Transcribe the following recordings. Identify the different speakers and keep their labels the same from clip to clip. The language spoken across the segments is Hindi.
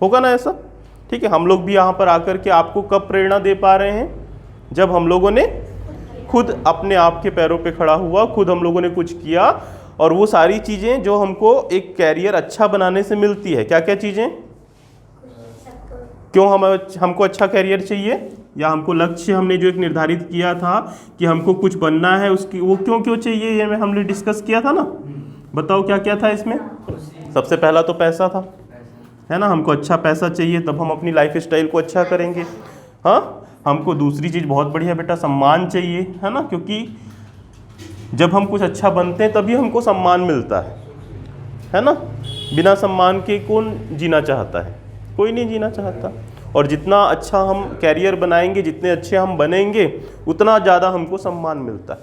Speaker 1: होगा ना ऐसा? ठीक है, हम लोग भी यहाँ पर आकर के आपको कब प्रेरणा दे पा रहे हैं? जब हम लोगों ने खुद अपने आप के पैरों पे खड़ा हुआ, खुद हम लोगों ने कुछ किया, और वो सारी चीज़ें जो हमको एक कैरियर अच्छा बनाने से मिलती है। क्या क्या चीज़ें? क्यों हमको अच्छा कैरियर चाहिए, या हमको लक्ष्य हमने जो एक निर्धारित किया था कि हमको कुछ बनना है, उसकी वो क्यों चाहिए, ये हमने डिस्कस किया था ना। बताओ क्या क्या था इसमें? सबसे पहला तो पैसा था, है ना। हमको अच्छा पैसा चाहिए, तब हम अपनी लाइफ स्टाइल को अच्छा करेंगे। हाँ, हमको दूसरी चीज़ बहुत बढ़िया बेटा, सम्मान चाहिए, है ना, क्योंकि जब हम कुछ अच्छा बनते हैं तभी हमको सम्मान मिलता है ना। बिना सम्मान के कौन जीना चाहता है? कोई नहीं जीना चाहता। और जितना अच्छा हम कैरियर बनाएंगे, जितने अच्छे हम बनेंगे, उतना ज़्यादा हमको सम्मान मिलता है।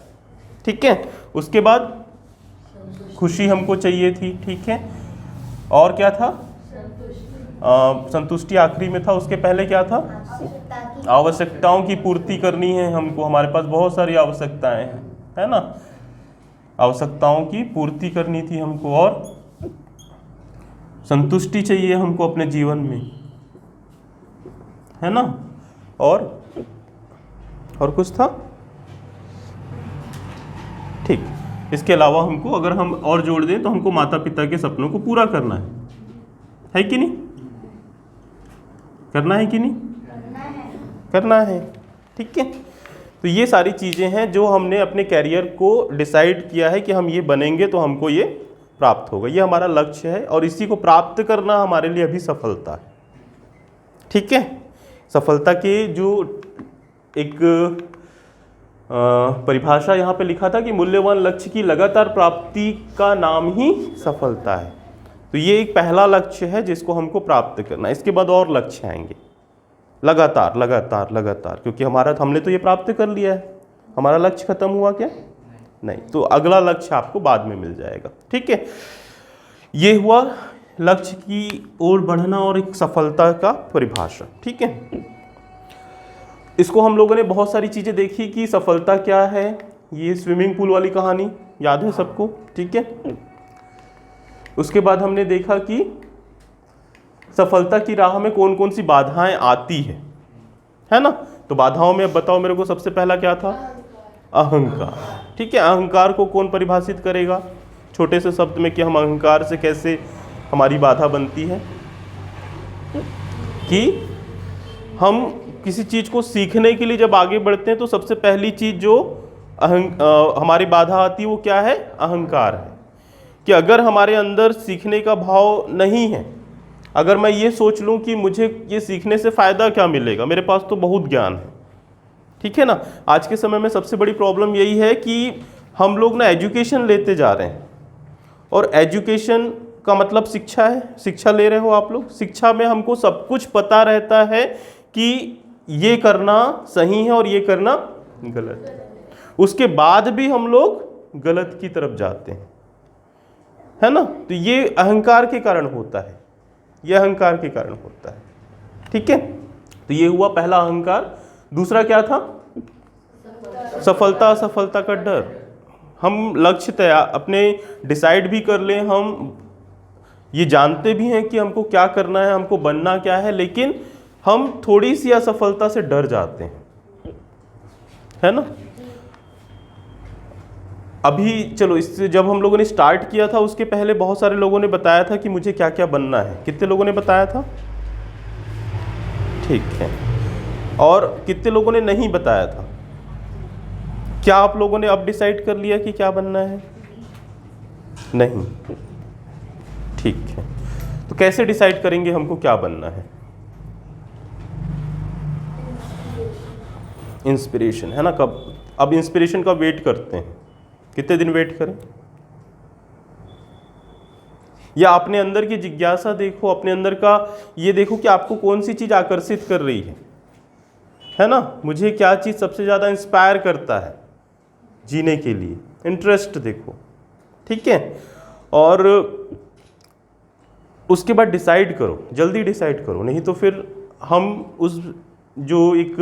Speaker 1: ठीक है, उसके बाद खुशी हमको चाहिए थी। ठीक है, और क्या था? संतुष्टि आखिरी में था। उसके पहले क्या था? आवश्यकताओं की पूर्ति करनी है हमको। हमारे पास बहुत सारी आवश्यकताएं हैं, है ना। आवश्यकताओं की पूर्ति करनी थी हमको, और संतुष्टि चाहिए हमको अपने जीवन में, है ना। और कुछ था? ठीक, इसके अलावा हमको अगर हम और जोड़ दें तो हमको माता पिता के सपनों को पूरा करना है कि नहीं? करना है कि नहीं? करना है। ठीक है, तो ये सारी चीज़ें हैं जो हमने अपने कैरियर को डिसाइड किया है कि हम ये बनेंगे तो हमको ये प्राप्त होगा। ये हमारा लक्ष्य है, और इसी को प्राप्त करना हमारे लिए अभी सफलता है। ठीक है, सफलता के जो एक परिभाषा यहाँ पे लिखा था कि मूल्यवान लक्ष्य की लगातार प्राप्ति का नाम ही सफलता है। तो ये एक पहला लक्ष्य है जिसको हमको प्राप्त करना है। इसके बाद और लक्ष्य आएंगे, लगातार लगातार लगातार, क्योंकि हमने तो ये प्राप्त कर लिया है। हमारा लक्ष्य खत्म हुआ क्या? नहीं, तो अगला लक्ष्य आपको बाद में मिल जाएगा। ठीक है, ये हुआ लक्ष्य की ओर बढ़ना और एक सफलता का परिभाषा। ठीक है, इसको हम लोगों ने बहुत सारी चीज़ें देखी कि सफलता क्या है। ये स्विमिंग पूल वाली कहानी याद है सबको? ठीक है, उसके बाद हमने देखा कि सफलता की राह में कौन कौन सी बाधाएं आती है ना। तो बाधाओं में अब बताओ मेरे को, सबसे पहला क्या था? अहंकार। ठीक है, अहंकार को कौन परिभाषित करेगा छोटे से शब्द में, कि हम अहंकार से कैसे हमारी बाधा बनती है? कि हम किसी चीज़ को सीखने के लिए जब आगे बढ़ते हैं तो सबसे पहली चीज़ जो हमारी बाधा आती है वो क्या है? अहंकार है। कि अगर हमारे अंदर सीखने का भाव नहीं है, अगर मैं ये सोच लूँ कि मुझे ये सीखने से फ़ायदा क्या मिलेगा, मेरे पास तो बहुत ज्ञान है। ठीक है ना, आज के समय में सबसे बड़ी प्रॉब्लम यही है कि हम लोग ना एजुकेशन लेते जा रहे हैं, और एजुकेशन का मतलब शिक्षा है। शिक्षा ले रहे हो आप लोग, शिक्षा में हमको सब कुछ पता रहता है कि ये करना सही है और ये करना गलत है। उसके बाद भी हम लोग गलत की तरफ जाते हैं, है ना। तो ये अहंकार के कारण होता है, ये अहंकार के कारण होता है। ठीक है, तो ये हुआ पहला अहंकार। दूसरा क्या था? सफलता असफलता का डर। हम लक्ष्य तैयार अपने डिसाइड भी कर लें, हम ये जानते भी हैं कि हमको क्या करना है, हमको बनना क्या है, लेकिन हम थोड़ी सी असफलता से डर जाते हैं, है ना। अभी चलो, इससे जब हम लोगों ने स्टार्ट किया था उसके पहले बहुत सारे लोगों ने बताया था कि मुझे क्या क्या बनना है। कितने लोगों ने बताया था? ठीक है, और कितने लोगों ने नहीं बताया था? क्या आप लोगों ने अब डिसाइड कर लिया कि क्या बनना है? नहीं। ठीक है, तो कैसे डिसाइड करेंगे हमको क्या बनना है? इंस्पिरेशन, है ना। कब? अब इंस्पिरेशन का वेट करते हैं, कितने दिन वेट करें? या अपने अंदर की जिज्ञासा देखो, अपने अंदर का ये देखो कि आपको कौन सी चीज़ आकर्षित कर रही है ना। मुझे क्या चीज़ सबसे ज़्यादा इंस्पायर करता है जीने के लिए? इंटरेस्ट देखो। ठीक है, और उसके बाद डिसाइड करो, जल्दी डिसाइड करो, नहीं तो फिर हम उस जो एक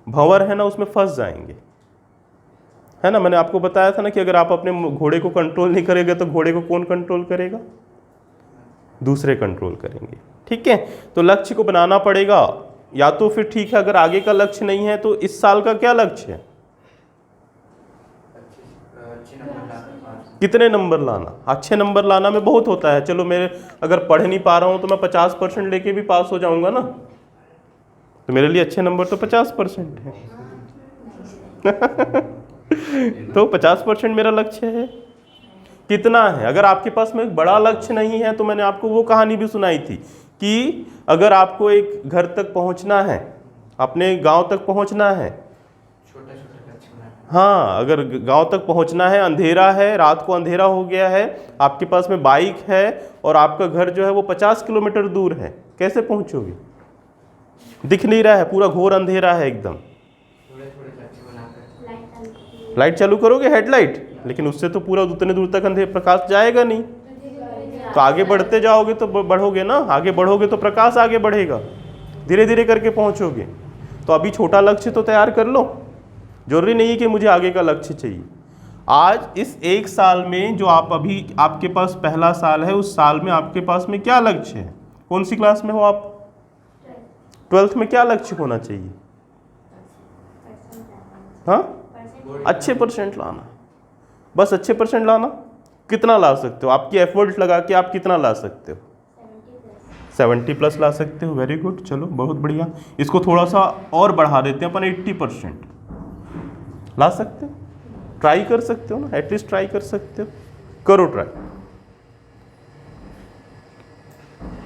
Speaker 1: भंवर है ना उसमें फंस जाएंगे, है ना। मैंने आपको बताया था ना कि अगर आप अपने घोड़े को कंट्रोल नहीं करेंगे तो घोड़े को कौन कंट्रोल करेगा? दूसरे कंट्रोल करेंगे। ठीक है, तो लक्ष्य को बनाना पड़ेगा, या तो फिर ठीक है अगर आगे का लक्ष्य नहीं है तो इस साल का क्या लक्ष्य है, कितने नंबर लाना। अच्छे नंबर लाना में बहुत होता है, चलो मेरे अगर पढ़ नहीं पा रहा हूं तो मैं 50% लेके भी पास हो जाऊंगा ना, तो मेरे लिए अच्छे नंबर तो 50% है। तो 50% मेरा लक्ष्य है। कितना है, अगर आपके पास में एक बड़ा लक्ष्य नहीं है तो मैंने आपको वो कहानी भी सुनाई थी कि अगर आपको एक घर तक पहुंचना है, अपने गांव तक पहुंचना है, हाँ अगर गांव तक पहुंचना है, अंधेरा है, रात को अंधेरा हो गया है, आपके पास में बाइक है और आपका घर जो है वो 50 किलोमीटर दूर है, कैसे पहुंचोगे, दिख नहीं रहा है, पूरा घोर अंधेरा है एकदम, लाइट चालू करोगे, हेडलाइट, लेकिन उससे तो पूरा उतने दूर तक अंधेरा प्रकाश जाएगा नहीं, तो आगे बढ़ते जाओगे तो बढ़ोगे ना, आगे बढ़ोगे तो प्रकाश आगे बढ़ेगा, धीरे धीरे करके पहुंचोगे। तो अभी छोटा लक्ष्य तो तैयार कर लो, जरूरी नहीं है कि मुझे आगे का लक्ष्य चाहिए। आज इस एक साल में जो आप अभी आपके पास पहला साल है, उस साल में आपके पास में क्या लक्ष्य है, कौन सी क्लास में हो आप, 12th में क्या लक्ष्य होना चाहिए, हाँ अच्छे परसेंट लाना, बस अच्छे परसेंट लाना। कितना ला सकते हो, आपकी एफर्ट लगा के आप कितना ला सकते हो, 70+ ला सकते हो, वेरी गुड, चलो बहुत बढ़िया। इसको थोड़ा सा और बढ़ा देते हैं अपन, 80% ला सकते हो, ट्राई कर सकते हो ना, एटलीस्ट ट्राई कर सकते हो, करो ट्राई।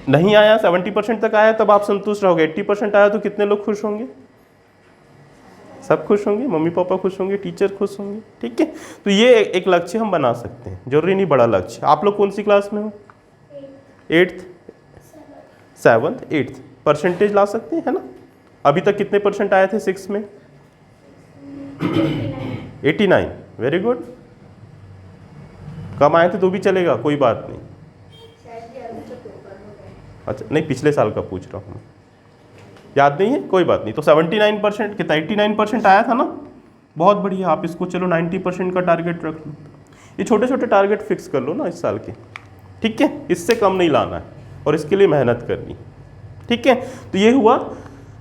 Speaker 1: नहीं आया, 70% तक आया तब आप संतुष्ट रहोगे, 80% आया तो कितने लोग खुश होंगे, सब खुश होंगे, मम्मी पापा खुश होंगे, टीचर खुश होंगे। ठीक है, तो ये एक लक्ष्य हम बना सकते हैं, जरूरी नहीं बड़ा लक्ष्य। आप लोग कौन सी क्लास में हो, 8th 7th 8th, परसेंटेज ला सकते हैं, है ना। अभी तक कितने परसेंट आए थे 6 में, 89, वेरी गुड। कम आए थे तो भी चलेगा, कोई बात नहीं। अच्छा नहीं, पिछले साल का पूछ रहा हूँ, याद नहीं है, कोई बात नहीं। तो 79% कितना, 89% आया था ना, बहुत बढ़िया। आप इसको चलो 90% का टारगेट रख लो, ये छोटे छोटे टारगेट फिक्स कर लो ना इस साल के, ठीक है, इससे कम नहीं लाना है और इसके लिए मेहनत करनी, ठीक है। तो ये हुआ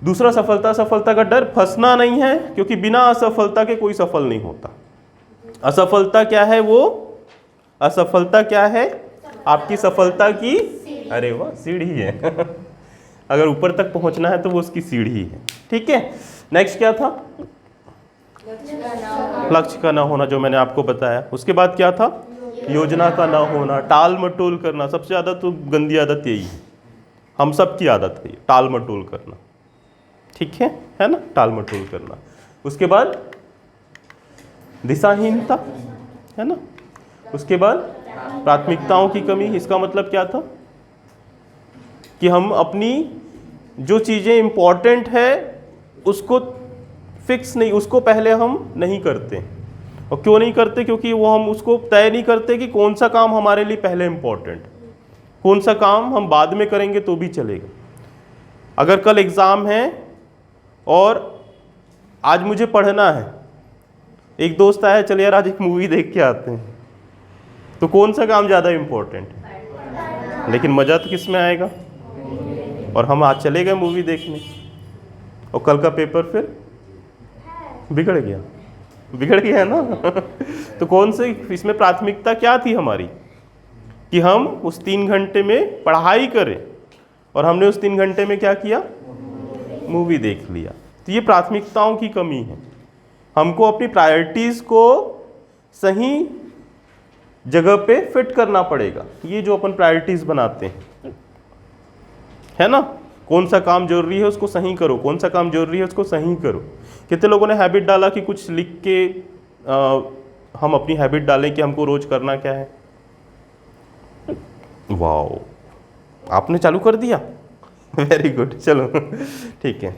Speaker 1: दूसरा, सफलता का डर, फंसना नहीं है, क्योंकि बिना असफलता के कोई सफल नहीं होता। असफलता क्या है, वो असफलता क्या है, आपकी सफलता की, अरे वाह, सीढ़ी है। अगर ऊपर तक पहुंचना है तो वो उसकी सीढ़ी है, ठीक है। नेक्स्ट क्या था, लक्ष्य का ना होना, जो मैंने आपको बताया। उसके बाद क्या था, योजना का ना होना, टाल मटोल करना। सबसे ज़्यादा तो गंदी आदत यही है, हम सब की आदत है टाल मटोल करना, ठीक है ना, टाल मटोल करना। उसके बाद दिशाहीनता, है ना। उसके बाद प्राथमिकताओं की कमी। इसका मतलब क्या था कि हम अपनी जो चीज़ें इम्पॉर्टेंट है उसको फिक्स नहीं, उसको पहले हम नहीं करते। और क्यों नहीं करते, क्योंकि वो हम उसको तय नहीं करते कि कौन सा काम हमारे लिए पहले इम्पॉर्टेंट, कौन सा काम हम बाद में करेंगे तो भी चलेगा। अगर कल एग्ज़ाम है और आज मुझे पढ़ना है, एक दोस्त आया, चल यार आज एक मूवी देख के आते हैं, तो कौन सा काम ज़्यादा इम्पोर्टेंट है, लेकिन मज़ा तो किस में आएगा। और हम आज चले गए मूवी देखने और कल का पेपर फिर बिगड़ गया है ना। तो कौन से इसमें प्राथमिकता क्या थी हमारी, कि हम उस 3 घंटे में पढ़ाई करें, और हमने उस 3 घंटे में क्या किया, मूवी देख लिया। तो ये प्राथमिकताओं की कमी है। हमको अपनी प्रायोरिटीज़ को सही जगह पे फिट करना पड़ेगा। ये जो अपन प्रायोरिटीज़ बनाते हैं, है ना, कौन सा काम जरूरी है उसको सही करो, कौन सा काम जरूरी है उसको सही करो। कितने लोगों ने हैबिट डाला कि कुछ लिख के हम अपनी हैबिट डालें कि हमको रोज करना क्या है। वाओ, आपने चालू कर दिया, वेरी गुड, चलो ठीक है।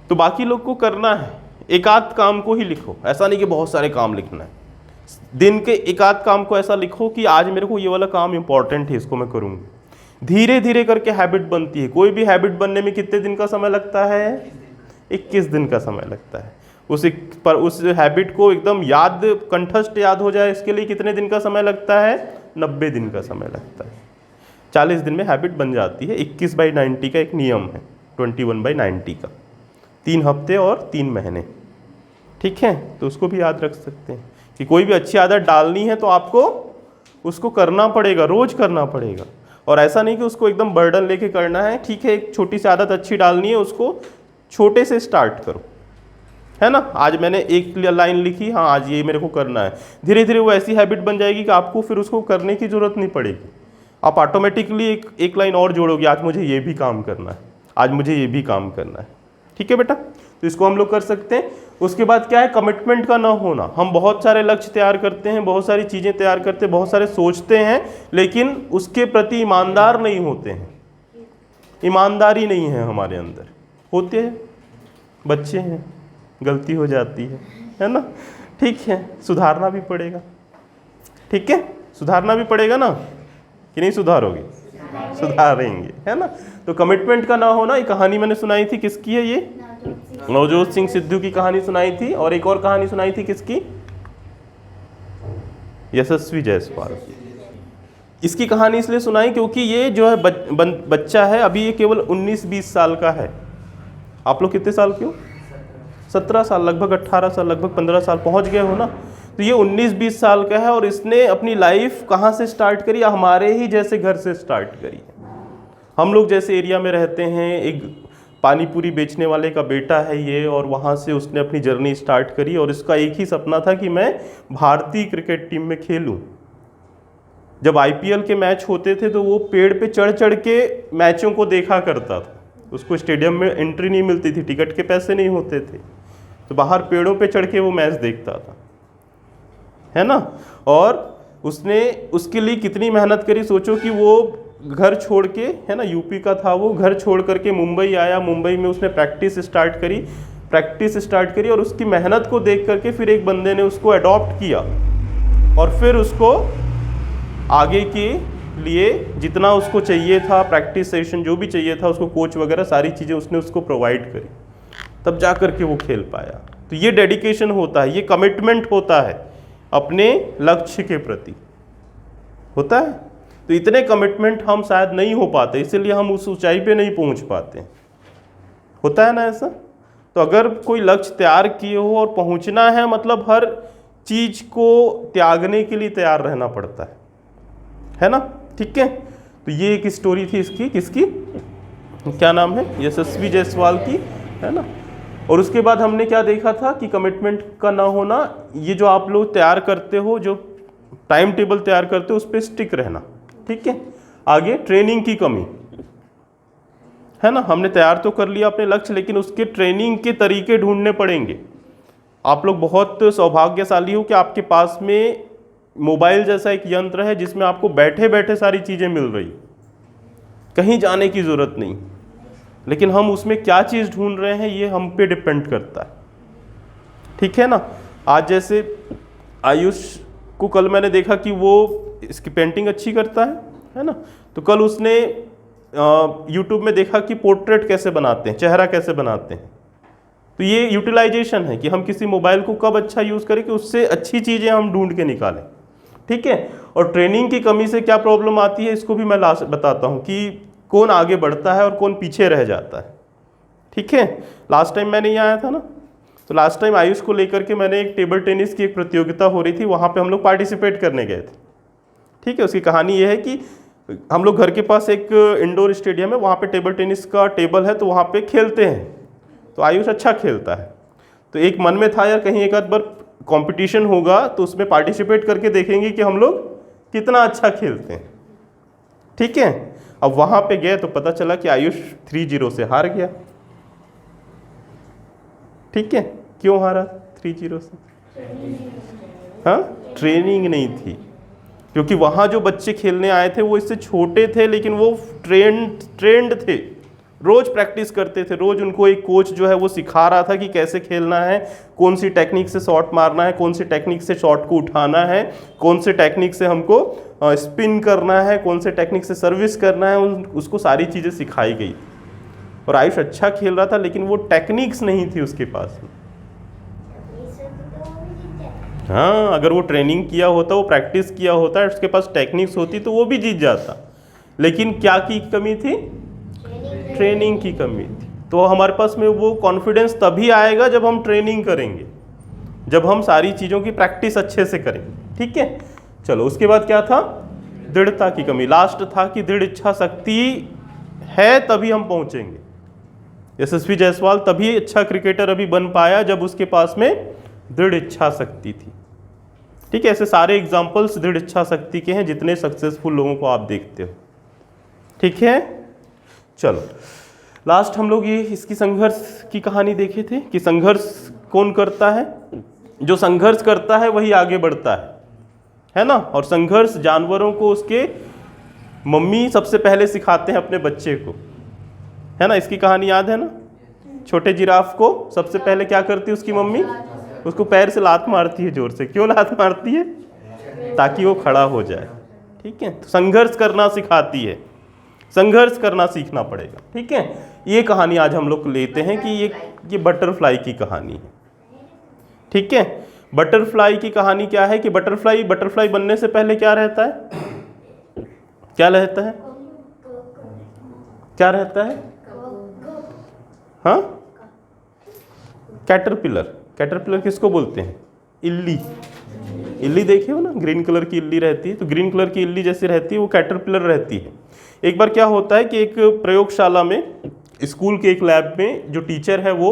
Speaker 1: तो बाकी लोग को करना है, एक आध काम को ही लिखो, ऐसा नहीं कि बहुत सारे काम लिखना है। दिन के एक आध काम को ऐसा लिखो कि आज मेरे को ये वाला काम इंपॉर्टेंट है, इसको मैं करूँगी। धीरे धीरे करके हैबिट बनती है। कोई भी हैबिट बनने में कितने दिन का समय लगता है, 21 दिन का समय लगता है। उस हैबिट को एकदम याद, कंठस्थ याद हो जाए, इसके लिए कितने दिन का समय लगता है, 90 दिन का समय लगता है। 40 दिन में हैबिट बन जाती है। 21/90 का एक नियम है, 21/90 का, 3 हफ्ते और 3 महीने। ठीक है, तो उसको भी याद रख सकते हैं कि कोई भी अच्छी आदत डालनी है तो आपको उसको करना पड़ेगा, रोज करना पड़ेगा। और ऐसा नहीं कि उसको एकदम बर्डन लेके करना है। ठीक है, एक छोटी सी आदत अच्छी डालनी है, उसको छोटे से स्टार्ट करो, है ना। आज मैंने एक लाइन लिखी, हाँ आज ये मेरे को करना है, धीरे धीरे वो ऐसी हैबिट बन जाएगी कि आपको फिर उसको करने की ज़रूरत नहीं पड़ेगी। आप ऑटोमेटिकली एक लाइन और जोड़ोगे, आज मुझे ये भी काम करना है, आज मुझे ये भी काम करना है। ठीक है बेटा, तो इसको हम लोग कर सकते हैं। उसके बाद क्या है, कमिटमेंट का ना होना। हम बहुत सारे लक्ष्य तैयार करते हैं, बहुत सारी चीज़ें तैयार करते हैं, बहुत सारे सोचते हैं, लेकिन उसके प्रति ईमानदार नहीं होते हैं। ईमानदारी नहीं है हमारे अंदर। होते हैं, बच्चे हैं, गलती हो जाती है ना। ठीक है, सुधारना भी पड़ेगा। ठीक है, सुधारना भी पड़ेगा ना, कि नहीं सुधारोगे? सुधारेंगे, है ना। तो कमिटमेंट का ना होना, एक कहानी मैंने सुनाई थी, किसकी है ये? नवजोत सिंह सिद्धू की कहानी सुनाई थी। और एक और कहानी सुनाई थी, किसकी? यशस्वी जायसवाल की। इसकी कहानी इसलिए सुनाई क्योंकि ये जो है बच्चा है, अभी ये केवल 19-20 साल का है। आप लोग कितने साल के हो? 17 साल, लगभग 18 साल, लगभग 15 साल पहुंच गए हो ना। तो ये 19-20 साल का है और इसने अपनी लाइफ कहाँ से स्टार्ट करी? हमारे ही जैसे घर से स्टार्ट करी है। हम लोग जैसे एरिया में रहते हैं, एक पानी पूरी बेचने वाले का बेटा है ये, और वहाँ से उसने अपनी जर्नी स्टार्ट करी। और इसका एक ही सपना था कि मैं भारतीय क्रिकेट टीम में खेलूं। जब IPL के मैच होते थे तो वो पेड़ पे चढ़ चढ़ के मैचों को देखा करता था। उसको स्टेडियम में एंट्री नहीं मिलती थी, टिकट के पैसे नहीं होते थे, तो बाहर पेड़ों पे चढ़ के वो मैच देखता था, है ना। और उसने उसके लिए कितनी मेहनत करी, सोचो कि वो घर छोड़ के, है ना, यूपी का था वो, घर छोड़ करके मुंबई आया। मुंबई में उसने प्रैक्टिस स्टार्ट करी और उसकी मेहनत को देख करके फिर एक बंदे ने उसको अडॉप्ट किया और फिर उसको आगे के लिए जितना उसको चाहिए था, प्रैक्टिस सेशन जो भी चाहिए था, उसको कोच वगैरह सारी चीज़ें उसने उसको प्रोवाइड करी, तब जा करके वो खेल पाया। तो ये डेडिकेशन होता है, ये कमिटमेंट होता है अपने लक्ष्य के प्रति, होता है। तो इतने कमिटमेंट हम शायद नहीं हो पाते, इसीलिए हम उस ऊंचाई पे नहीं पहुंच पाते, होता है ना ऐसा। तो अगर कोई लक्ष्य तैयार किए हो और पहुंचना है, मतलब हर चीज को त्यागने के लिए तैयार रहना पड़ता है ना। ठीक है, तो ये एक स्टोरी थी इसकी, किसकी, क्या नाम है, यशस्वी जायसवाल की, है ना। और उसके बाद हमने क्या देखा था कि कमिटमेंट का ना होना, ये जो आप लोग तैयार करते हो, जो टाइम टेबल तैयार करते हो, उस पर स्टिक रहना। ठीक है, आगे ट्रेनिंग की कमी, है ना। हमने तैयार तो कर लिया अपने लक्ष्य, लेकिन उसके ट्रेनिंग के तरीके ढूंढने पड़ेंगे। आप लोग बहुत सौभाग्यशाली हो कि आपके पास में मोबाइल जैसा एक यंत्र है जिसमें आपको बैठे बैठे सारी चीज़ें मिल रही, कहीं जाने की ज़रूरत नहीं। लेकिन हम उसमें क्या चीज़ ढूंढ रहे हैं, ये हम पे डिपेंड करता है। ठीक है ना। आज जैसे आयुष को कल मैंने देखा कि वो इसकी पेंटिंग अच्छी करता है ना। तो कल उसने यूट्यूब में देखा कि पोर्ट्रेट कैसे बनाते हैं, चेहरा कैसे बनाते हैं। तो ये यूटिलाइजेशन है कि हम किसी मोबाइल को कब अच्छा यूज़ करें कि उससे अच्छी चीज़ें हम ढूंढ के निकालें। ठीक है, और ट्रेनिंग की कमी से क्या प्रॉब्लम आती है, इसको भी मैं लास्ट बताता हूँ कि कौन आगे बढ़ता है और कौन पीछे रह जाता है। ठीक है, लास्ट टाइम मैंने यहाँ आया था ना, तो लास्ट टाइम आयुष को लेकर के मैंने एक टेबल टेनिस की एक प्रतियोगिता हो रही थी, वहाँ पे हम लोग पार्टिसिपेट करने गए थे। ठीक है, उसकी कहानी ये है कि हम लोग घर के पास एक इंडोर स्टेडियम है, वहाँ पे टेबल टेनिस का टेबल है, तो वहाँ पे खेलते हैं। तो आयुष अच्छा खेलता है, तो एक मन में था यार कहीं एक आध बार कंपटीशन होगा तो उसमें पार्टिसिपेट करके देखेंगे कि हम लोग कितना अच्छा खेलते हैं। ठीक है, अब वहाँ पे गए तो पता चला कि आयुष 3-0 से हार गया। ठीक है, क्यों हारा 3-0 से? हाँ, ट्रेनिंग नहीं थी। क्योंकि वहाँ जो बच्चे खेलने आए थे वो इससे छोटे थे, लेकिन वो ट्रेंड थे, रोज प्रैक्टिस करते थे। रोज उनको एक कोच जो है वो सिखा रहा था कि कैसे खेलना है, कौन सी टेक्निक से शॉट मारना है, कौन सी टेक्निक से शॉट को उठाना है, कौन से टेक्निक से हमको स्पिन करना है, कौन से टेक्निक से सर्विस करना है, उसको सारी चीज़ें सिखाई गई। और आयुष अच्छा खेल रहा था, लेकिन वो टेक्निक्स नहीं थी उसके पास में। हाँ, अगर वो ट्रेनिंग किया होता, वो प्रैक्टिस किया होता, उसके पास टेक्निक्स होती तो वो भी जीत जाता। लेकिन क्या की कमी थी? ट्रेनिंग की कमी थी। तो हमारे पास में वो कॉन्फिडेंस तभी आएगा जब हम ट्रेनिंग करेंगे, जब हम सारी चीज़ों की प्रैक्टिस अच्छे से करेंगे। ठीक है, चलो उसके बाद क्या था? दृढ़ता की कमी। लास्ट था कि दृढ़ इच्छा शक्ति है तभी हम पहुंचेंगे। यशस्वी जायसवाल तभी अच्छा क्रिकेटर अभी बन पाया जब उसके पास में दृढ़ इच्छा शक्ति थी। ठीक है, ऐसे सारे एग्जाम्पल्स दृढ़ इच्छा शक्ति के हैं जितने सक्सेसफुल लोगों को आप देखते हो। ठीक है, चलो लास्ट हम लोग ये इसकी संघर्ष की कहानी देखे थे कि संघर्ष कौन करता है? जो संघर्ष करता है वही आगे बढ़ता है ना। और संघर्ष जानवरों को उसके मम्मी सबसे पहले सिखाते हैं अपने बच्चे को, है ना। इसकी कहानी याद है ना? छोटे जिराफ को सबसे पहले क्या करती है उसकी मम्मी? उसको पैर से लात मारती है जोर से। क्यों लात मारती है? ताकि वो खड़ा हो जाए। ठीक है, तो संघर्ष करना सिखाती है, संघर्ष करना सीखना पड़ेगा। ठीक है, ये कहानी आज हम लोग लेते हैं कि ये बटरफ्लाई की कहानी है। ठीक है, बटरफ्लाई की कहानी क्या है कि बटरफ्लाई बनने से पहले क्या रहता है? क्या रहता है? क्या रहता है? हाँ, कैटरपिलर किसको बोलते हैं? इल्ली देखी हो ना, ग्रीन कलर की इल्ली रहती है। तो ग्रीन कलर की इल्ली जैसी रहती है वो कैटरपिलर रहती है। एक बार क्या होता है कि एक प्रयोगशाला में, स्कूल के एक लैब में, जो टीचर है वो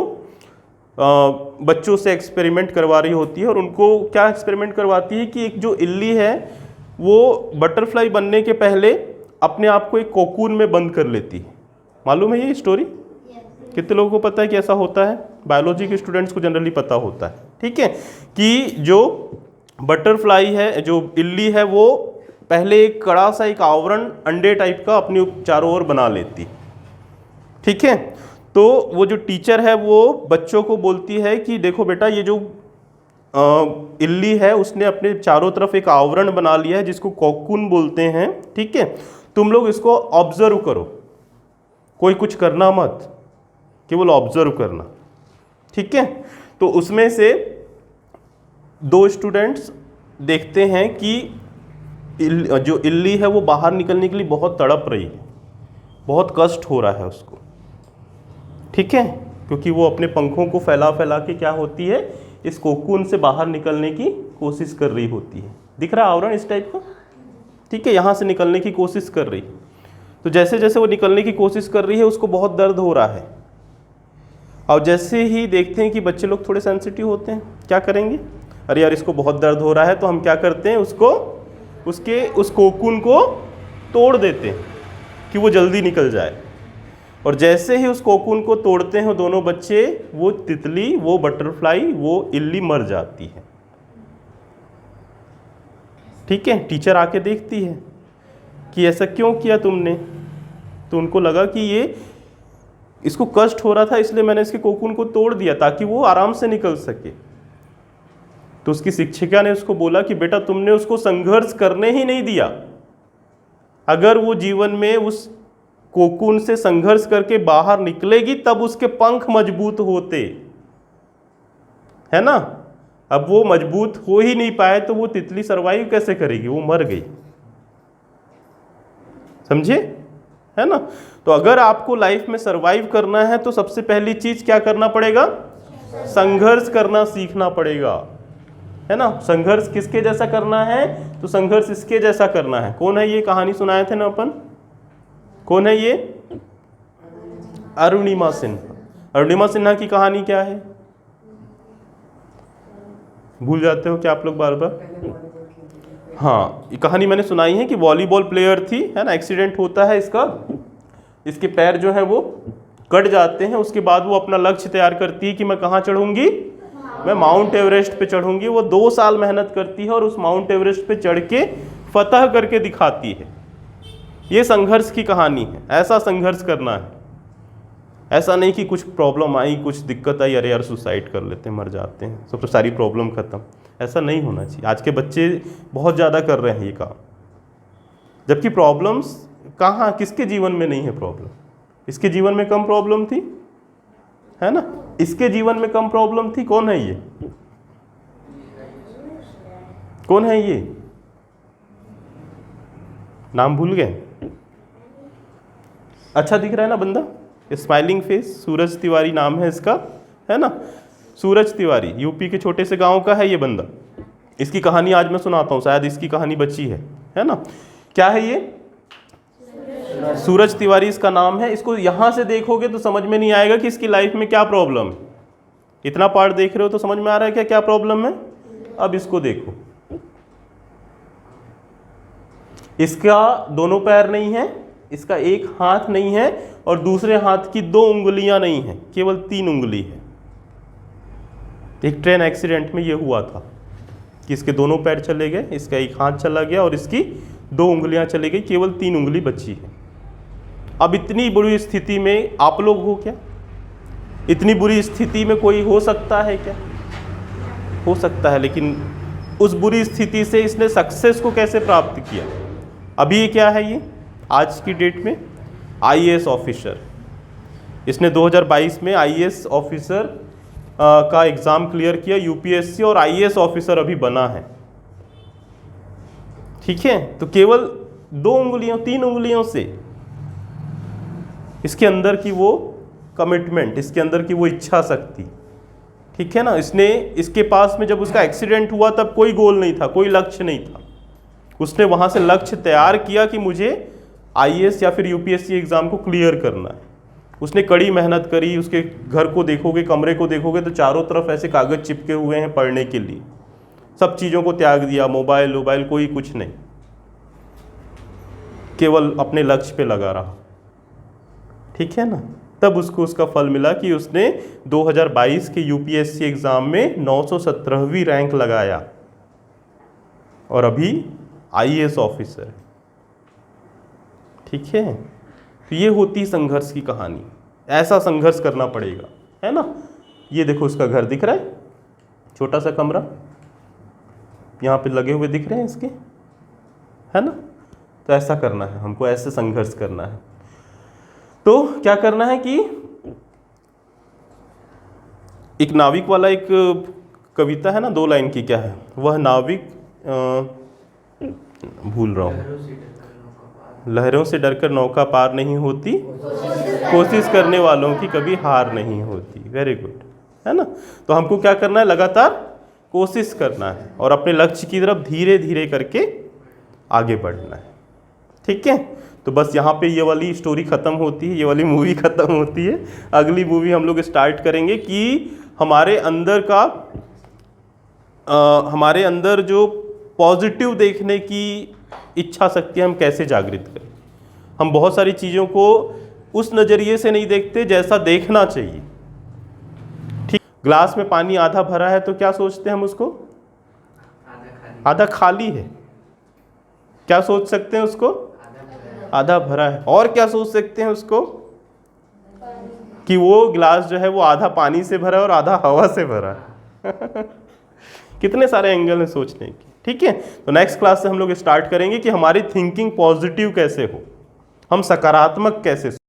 Speaker 1: बच्चों से एक्सपेरिमेंट करवा रही होती है। और उनको क्या एक्सपेरिमेंट करवाती है कि एक जो इल्ली है वो बटरफ्लाई बनने के पहले अपने आप को एक कोकून में बंद कर लेती है। मालूम है ये स्टोरी? कितने लोगों को पता है कि ऐसा होता है? बायोलॉजी के स्टूडेंट्स को जनरली पता होता है। ठीक है, कि जो बटरफ्लाई है, जो इल्ली है, वो पहले एक कड़ा सा एक आवरण अंडे टाइप का अपनी चारों ओर बना लेती। ठीक है, तो वो जो टीचर है वो बच्चों को बोलती है कि देखो बेटा, ये जो इल्ली है उसने अपने चारों तरफ एक आवरण बना लिया है जिसको कोकून बोलते हैं। ठीक है, तुम लोग इसको ऑब्जर्व करो, कोई कुछ करना मत, केवल ऑब्जर्व करना। ठीक है, तो उसमें से 2 स्टूडेंट्स देखते हैं कि जो इल्ली है वो बाहर निकलने के लिए बहुत तड़प रही है, बहुत कष्ट हो रहा है उसको। ठीक है, क्योंकि वो अपने पंखों को फैला फैला के क्या होती है, इस कोकून से बाहर निकलने की कोशिश कर रही होती है। दिख रहा आवरण इस टाइप का? ठीक है, यहाँ से निकलने की कोशिश कर रही। तो जैसे जैसे वो निकलने की कोशिश कर रही है उसको बहुत दर्द हो रहा है। और जैसे ही देखते हैं कि बच्चे लोग थोड़े सेंसिटिव होते हैं, क्या करेंगे? अरे यार इसको बहुत दर्द हो रहा है, तो हम क्या करते हैं, उसको उस कोकून को तोड़ देते हैं कि वो जल्दी निकल जाए। और जैसे ही उस कोकून को तोड़ते हैं दोनों बच्चे, वो तितली, वो बटरफ्लाई, वो इल्ली मर जाती है। ठीक है, टीचर आके देखती है कि ऐसा क्यों किया तुमने? तो उनको लगा कि ये इसको कष्ट हो रहा था इसलिए मैंने इसके कोकून को तोड़ दिया ताकि वो आराम से निकल सके। तो उसकी शिक्षिका ने उसको बोला कि बेटा तुमने उसको संघर्ष करने ही नहीं दिया। अगर वो जीवन में उस कोकून से संघर्ष करके बाहर निकलेगी तब उसके पंख मजबूत होते, है ना। अब वो मजबूत हो ही नहीं पाए तो वो तितली सरवाइव कैसे करेगी? वो मर गई। समझे, है ना। तो अगर आपको लाइफ में सरवाइव करना है तो सबसे पहली चीज क्या करना पड़ेगा? संघर्ष करना सीखना पड़ेगा, है ना। संघर्ष किसके जैसा करना है? तो संघर्ष इसके जैसा करना है। कौन है ये? कहानी सुनाए थे ना अपन, कौन है ये? अरुणिमा सिन्हा। अरुणिमा सिन्हा की कहानी क्या है? भूल जाते हो क्या आप लोग बार बार? हाँ, ये कहानी मैंने सुनाई है कि वॉलीबॉल प्लेयर थी, है ना। एक्सीडेंट होता है इसका, इसके पैर जो है वो कट जाते हैं। उसके बाद वो अपना लक्ष्य तैयार करती है कि मैं कहाँ चढ़ूंगी? मैं माउंट एवरेस्ट पे चढ़ूंगी। वो 2 साल मेहनत करती है और उस माउंट एवरेस्ट पे चढ़ के फतह करके दिखाती है। ये संघर्ष की कहानी है। ऐसा संघर्ष करना है, ऐसा नहीं कि कुछ प्रॉब्लम आई, कुछ दिक्कत आई, अरे यार सुसाइड कर लेते हैं, मर जाते हैं, सब तो सारी प्रॉब्लम खत्म। ऐसा नहीं होना चाहिए। आज के बच्चे बहुत ज़्यादा कर रहे हैं ये काम, जबकि प्रॉब्लम्स कहाँ, किसके जीवन में नहीं है प्रॉब्लम? इसके जीवन में कम प्रॉब्लम थी, है ना। इसके जीवन में कम प्रॉब्लम थी। कौन है ये? कौन है ये? नाम भूल गए? अच्छा दिख रहा है ना बंदा, स्माइलिंग फेस, सूरज तिवारी नाम है इसका, है ना। सूरज तिवारी यूपी के छोटे से गांव का है ये बंदा। इसकी कहानी आज मैं सुनाता हूँ, शायद इसकी कहानी बची है ना। क्या है ये? सूरज तिवारी इसका नाम है। इसको यहां से देखोगे तो समझ में नहीं आएगा कि इसकी लाइफ में क्या प्रॉब्लम है। इतना पार्ट देख रहे हो तो समझ में आ रहा है क्या क्या प्रॉब्लम है। अब इसको देखो, इसका दोनों पैर नहीं है, इसका एक हाथ नहीं है, और दूसरे हाथ की 2 उंगलियां नहीं है, केवल 3 उंगली है। एक ट्रेन एक्सीडेंट में ये हुआ था कि इसके दोनों पैर चले गए, इसका एक हाथ चला गया और इसकी 2 उंगलियां चली गई, केवल 3 उंगली बची है। अब इतनी बुरी स्थिति में आप लोग हो क्या? इतनी बुरी स्थिति में कोई हो सकता है क्या? हो सकता है, लेकिन उस बुरी स्थिति से इसने सक्सेस को कैसे प्राप्त किया? अभी ये क्या है, ये आज की डेट में आईएएस ऑफिसर। इसने 2022 में आईएएस ऑफिसर का एग्ज़ाम क्लियर किया, यूपीएससी, और आईएएस ऑफिसर अभी बना है। ठीक है, तो केवल 2 उंगलियों 3 उंगलियों से इसके अंदर की वो कमिटमेंट, इसके अंदर की वो इच्छा शक्ति, ठीक है ना। इसके पास में जब उसका एक्सीडेंट हुआ तब कोई गोल नहीं था, कोई लक्ष्य नहीं था। उसने वहाँ से लक्ष्य तैयार किया कि मुझे आईएएस या फिर यूपीएससी एग्ज़ाम को क्लियर करना है। उसने कड़ी मेहनत करी। उसके घर को देखोगे, कमरे को देखोगे तो चारों तरफ ऐसे कागज़ चिपके हुए हैं पढ़ने के लिए। सब चीज़ों को त्याग दिया, मोबाइल कोई कुछ नहीं, केवल अपने लक्ष्य पे लगा रहा। ठीक है ना। तब उसको उसका फल मिला कि उसने 2022 के यूपीएससी एग्ज़ाम में 917वीं रैंक लगाया और अभी आईएएस ऑफिसर है। ठीक है, तो ये होती संघर्ष की कहानी। ऐसा संघर्ष करना पड़ेगा, है ना। ये देखो उसका घर दिख रहा है, छोटा सा कमरा यहाँ पे लगे हुए दिख रहे हैं इसके, है ना। तो ऐसा करना है हमको, ऐसे संघर्ष करना है। तो क्या करना है कि एक नाविक वाला एक कविता है ना, 2 लाइन की, क्या है वह नाविक, भूल रहा हूँ। लहरों से डरकर नौका पार नहीं होती, कोशिश करने वालों की कभी हार नहीं होती। वेरी गुड, है ना। तो हमको क्या करना है, लगातार कोशिश करना है और अपने लक्ष्य की तरफ धीरे धीरे करके आगे बढ़ना है। ठीक है, तो बस यहाँ पे ये वाली स्टोरी ख़त्म होती है, ये वाली मूवी ख़त्म होती है। अगली मूवी हम लोग स्टार्ट करेंगे कि हमारे अंदर जो पॉजिटिव देखने की इच्छा शक्ति हम कैसे जागृत करें। हम बहुत सारी चीज़ों को उस नज़रिए से नहीं देखते जैसा देखना चाहिए। ठीक, ग्लास में पानी आधा भरा है तो क्या सोचते हैं हम उसको? आधा खाली है। क्या सोच सकते हैं उसको? आधा भरा है। और क्या सोच सकते हैं उसको? कि वो ग्लास जो है वो आधा पानी से भरा है और आधा हवा से भरा है। कितने सारे एंगल हैं सोचने के। ठीक है, तो नेक्स्ट क्लास से हम लोग स्टार्ट करेंगे कि हमारी थिंकिंग पॉजिटिव कैसे हो, हम सकारात्मक कैसे